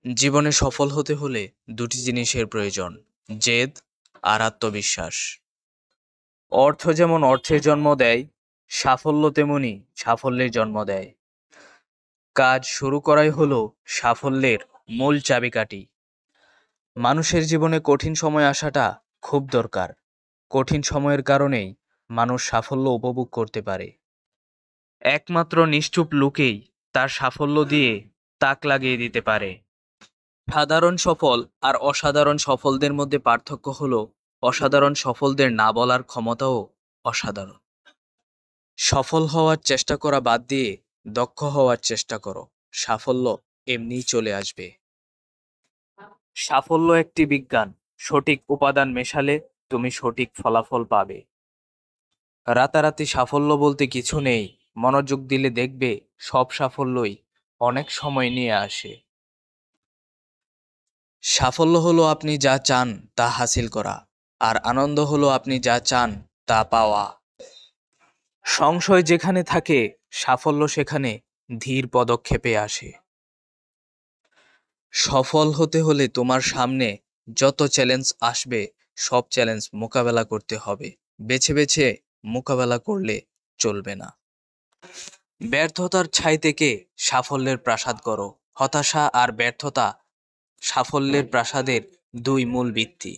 জীবনে সফল হতে হলে দুটি জিনিসের প্রয়োজন, জেদ আর আত্মবিশ্বাস। অর্থ যেমন অর্থের জন্ম দেয়, সাফল্য তেমনি সাফল্যের জন্ম দেয়। কাজ শুরু করাই হলো সাফল্যের মূল চাবিকাঠি। মানুষের জীবনে কঠিন সময় আসাটা খুব দরকার। কঠিন সময়ের কারণেই মানুষ সাফল্য উপভোগ করতে পারে। একমাত্র নিশ্চুপ লোকেই তার সাফল্য দিয়ে তাক লাগিয়ে দিতে পারে। সাধারণ সফল আর অসাধারণ সফলদের মধ্যে পার্থক্য হলো অসাধারণ সফলদের না বলার ক্ষমতাও অসাধারণ। সফল হওয়ার চেষ্টা করা বাদ দিয়ে দক্ষ হওয়ার চেষ্টা করো, সাফল্য এমনিই চলে আসবে। সাফল্য একটি বিজ্ঞান, সঠিক উপাদান মেশালে তুমি সঠিক ফলাফল পাবে। রাতারাতি সাফল্য বলতে কিছু নেই, মনোযোগ দিলে দেখবে সব সাফল্যই অনেক সময় নিয়ে আসে। সাফল্য হলো আপনি যা চান তা হাসিল করা, আর আনন্দ হলো আপনি যা চান তা পাওয়া। সংশয় যেখানে থাকে সাফল্য সেখানে ধীর পদক্ষেপে আসে। সফল হতে হলে তোমার সামনে যত চ্যালেঞ্জ আসবে সব চ্যালেঞ্জ মোকাবেলা করতে হবে। বেছে বেছে মোকাবেলা করলে চলবে না। ব্যর্থতার ছাই থেকে সাফল্যের প্রাসাদ করো। হতাশা আর ব্যর্থতা সাফল্যের প্রাসাদের দুই মূল ভিত্তি।